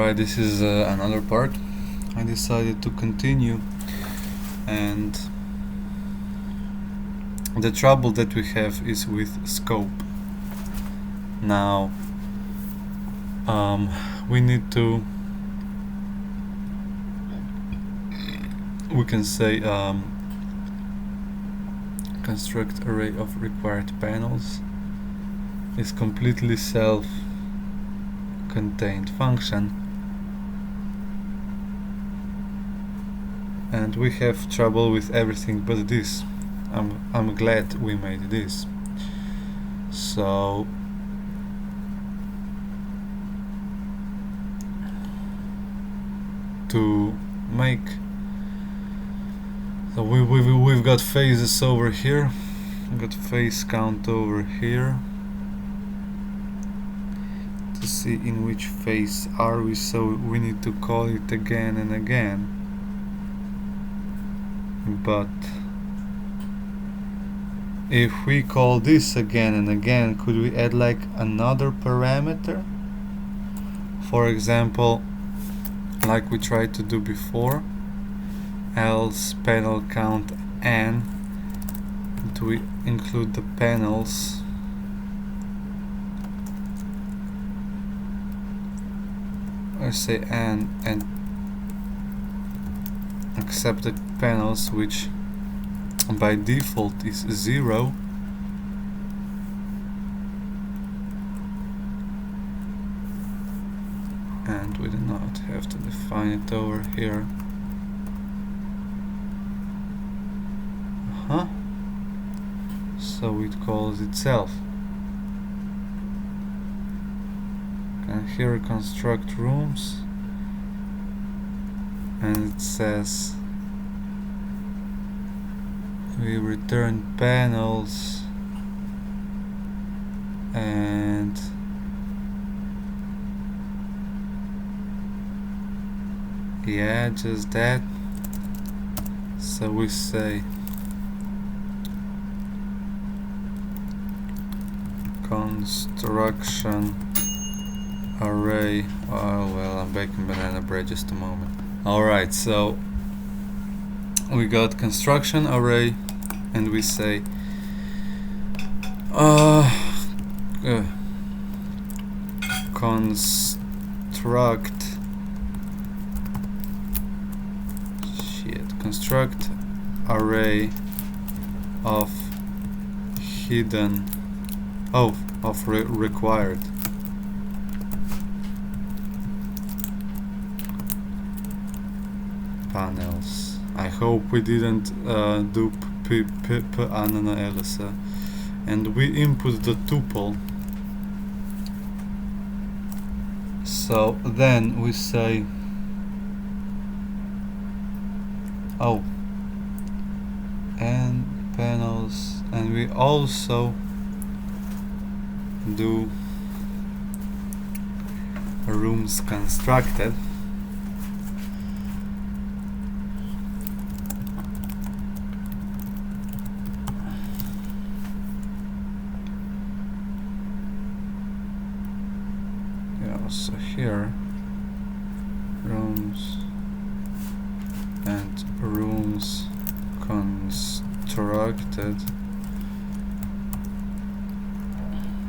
Alright, this is another part. I decided to continue, and the trouble that we have is with scope. Now we need to, we can say, construct array of required panels is completely self-contained function, and we have trouble with everything but this. I'm glad we made this. So to make, so we've got phases over here, we've got phase count over here to see in which phase are we, so we need to call it again and again. But if we call this again and again, could we add like another parameter? For example, like we tried to do before, else panel count n, do we include the panels or say n and accept the panels which by default is 0, and we do not have to define it over here. So it calls itself. And here construct rooms, and it says we return panels, and yeah, just that. So we say construction array. Oh well, I'm baking banana bread, just a moment. Alright, so we got construction array, and we say construct array of hidden required panels. I hope we didn't do analysis, and we input the tuple. So then we say and panels, and we also do rooms constructed. So here rooms and rooms constructed,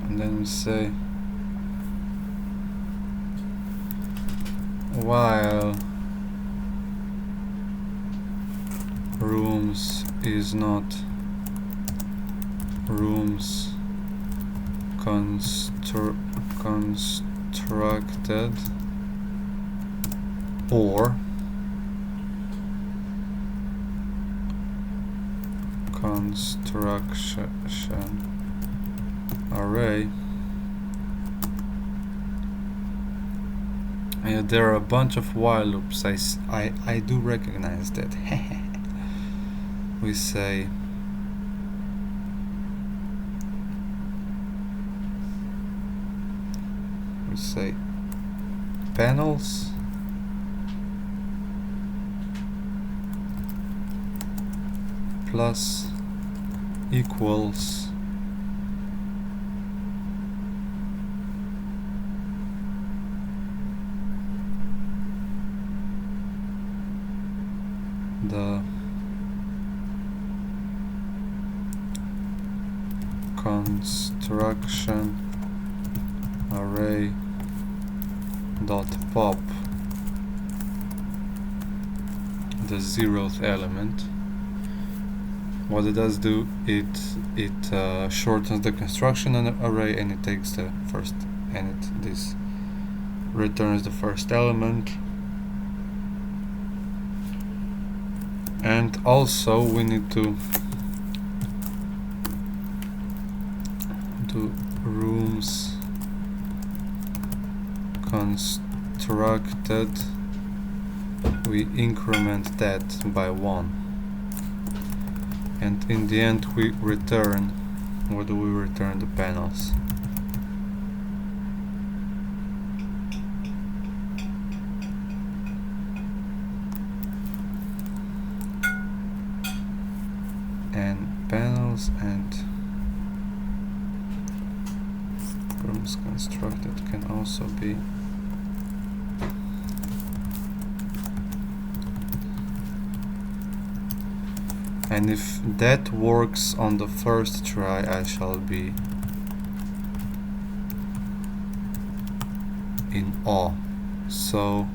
and then we say while rooms is not rooms constructed or construction array. Yeah, there are a bunch of while loops. I do recognize that. We say panels plus equals the construction array dot pop the 0th element. What it does do, it shortens the construction array and it takes the first, and this returns the first element. And also we need to do rooms constructed, we increment that by 1, and in the end we return, what do we return? The panels. And panels and rooms constructed can also be and if that works on the first try, I shall be in awe. So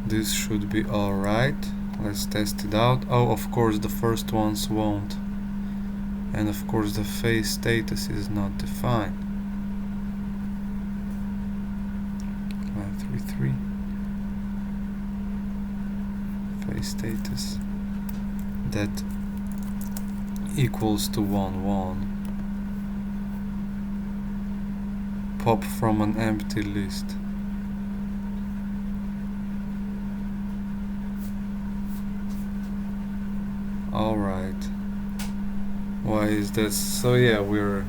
this should be alright. Let's test it out. Oh, of course the first ones won't. And of course the phase status is not defined. 533. Phase status. That equals to 1,1. Pop from an empty list. Alright, why is this? So yeah, we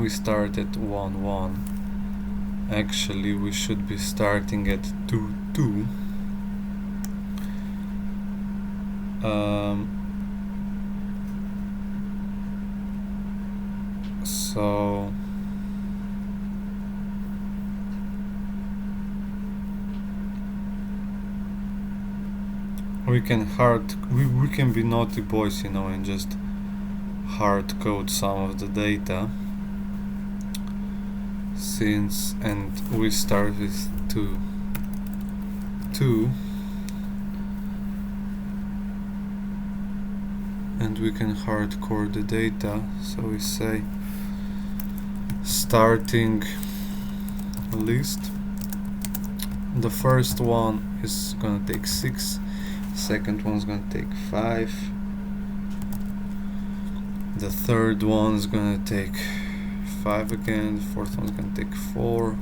start at 1,1. Actually we should be starting at 2,2. So we can we can be naughty boys, you know, and just hard code some of the data, and we start with 2, and we can hardcore the data. So we say starting list, the first one is gonna take 6, second one's gonna take 5, the third one's gonna take 5 again, the fourth one's gonna take 4,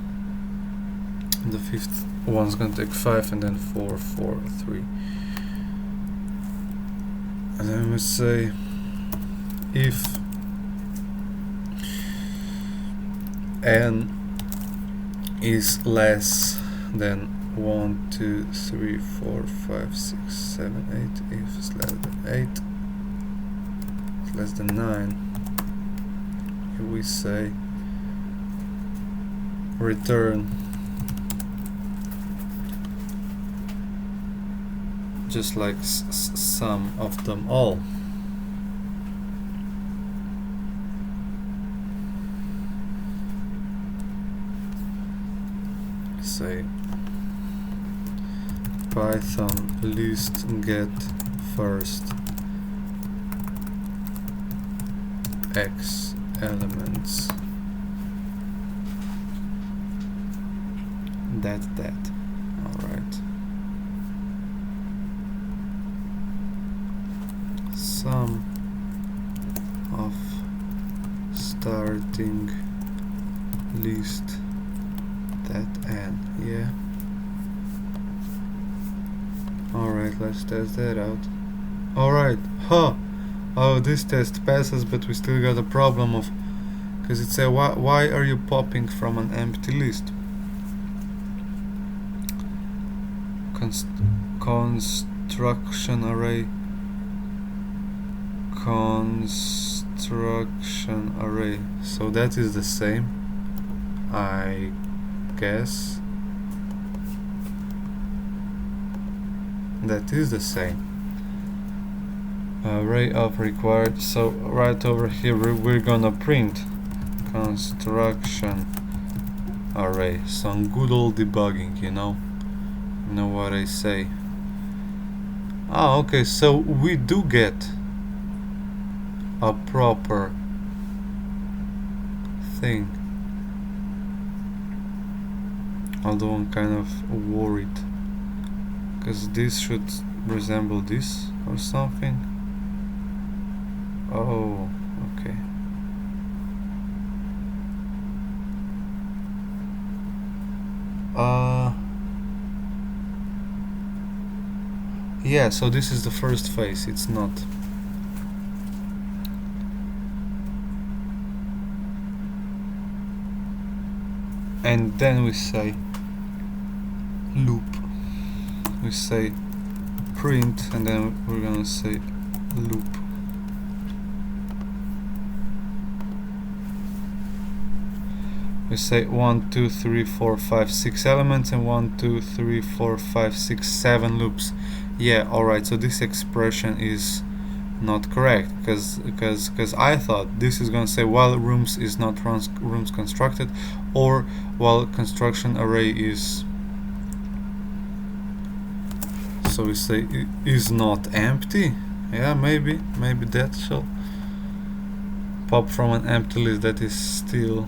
the fifth one's gonna take 5, and then 4, 4, 3. And then we say if n is less than 1, 2, 3, 4, 5, 6, 7, 8. If it's less than 8, it's less than 9. Here we say return just like sum of them all. Say Python list get first x elements that all right, sum of starting list that n, yeah. Alright, let's test that out. Alright, oh, this test passes, but we still got a problem of Because it says why are you popping from an empty list? Construction array. Construction array. So that is the same, I guess. That is the same. Array of required. So right over here we're gonna print construction array. Some good old debugging, you know what I say. Ah, okay, so we do get a proper thing, although I'm kind of worried because this should resemble this or something. Oh, okay. Yeah, so this is the first phase, it's not. And then we say loop. We say print, and then we're gonna say loop. We say 1, 2, 3, 4, 5, 6 elements, and 1, 2, 3, 4, 5, 6, 7 loops. Yeah, alright, so this expression is not correct, because I thought this is gonna say while rooms is not rooms constructed, or while construction array is. So we say is not empty. Yeah, maybe that shall pop from an empty list. That is still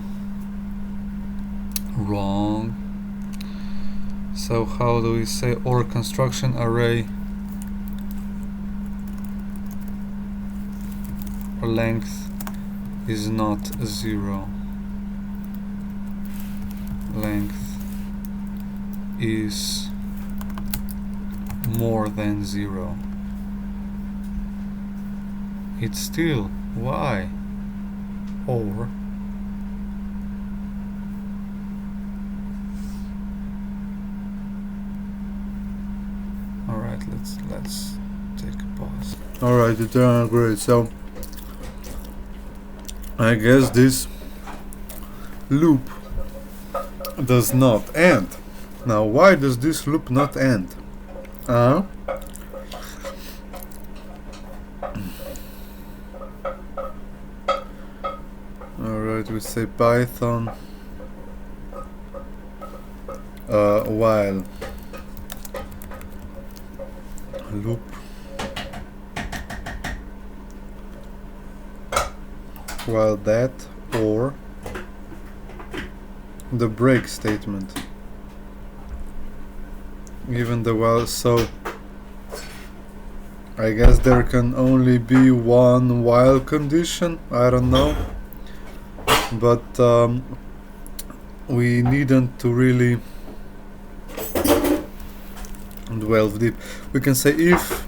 wrong. So how do we say or construction array length is not 0. Length is more than 0. It's still why? Or alright, let's take a pause. Alright, eternal great. So I guess this loop does not end. Now why does this loop not end? Alright, we say Python while loop while that or the break statement. Given the while, so I guess there can only be one while condition, I don't know, but we needn't to really delve deep. We can say if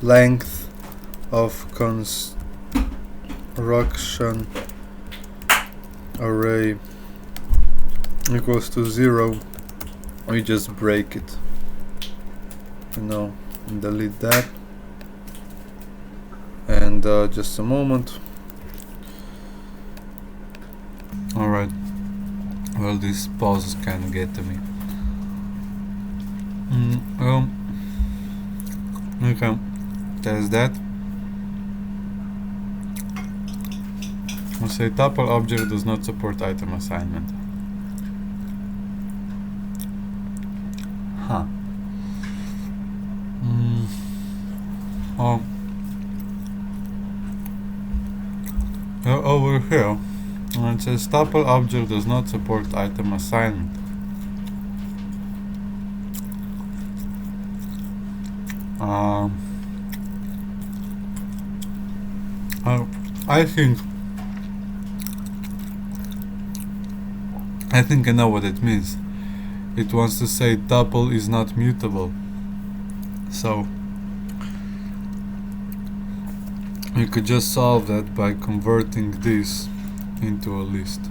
length of construction array equals to 0, we just break it, you know, and delete that. And just a moment. Alright, well, these pauses can get to me. Well, okay, test that. We'll say tuple object does not support item assignment. Huh. Oh. Over here, it says tuple object does not support item assignment. I think I know what it means. It wants to say tuple is not mutable. So you could just solve that by converting this into a list.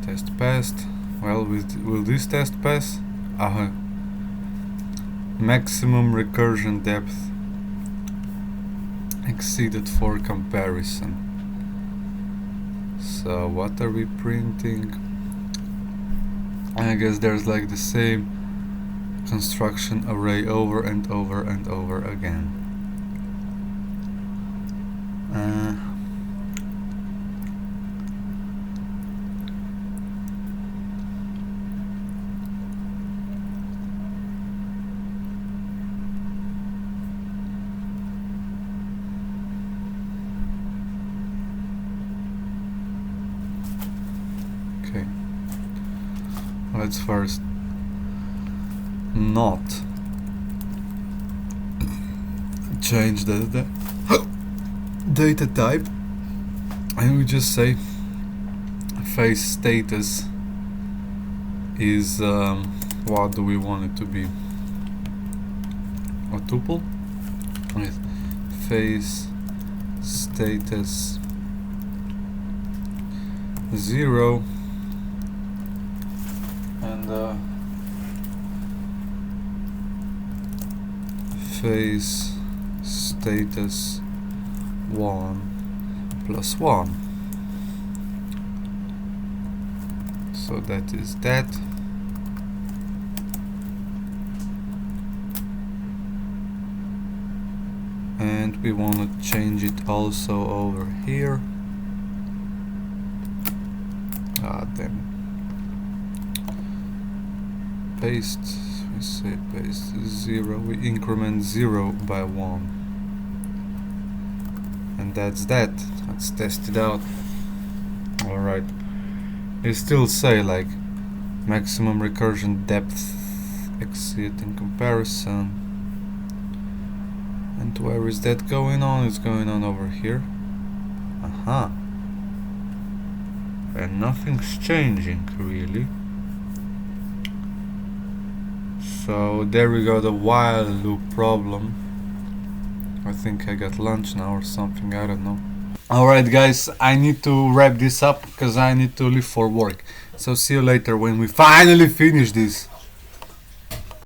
Test passed. Well, will this test pass? Maximum recursion depth exceeded for comparison. So what are we printing? I guess there's like the same construction array over and over and over again. Okay, let's first not change the data type, and we just say face status is what do we want it to be? A tuple with face status 0 and face status 1 plus 1. So that is that. And we want to change it also over here. Then paste, we say paste 0, we increment 0 by 1. And that's that. Let's test it out. Alright. It still say like maximum recursion depth exceeding comparison. And where is that going on? It's going on over here. Aha. And nothing's changing really. So there we go, the while loop problem. I think I got lunch now or something, I don't know. Alright guys, I need to wrap this up because I need to leave for work. So see you later when we finally finish this.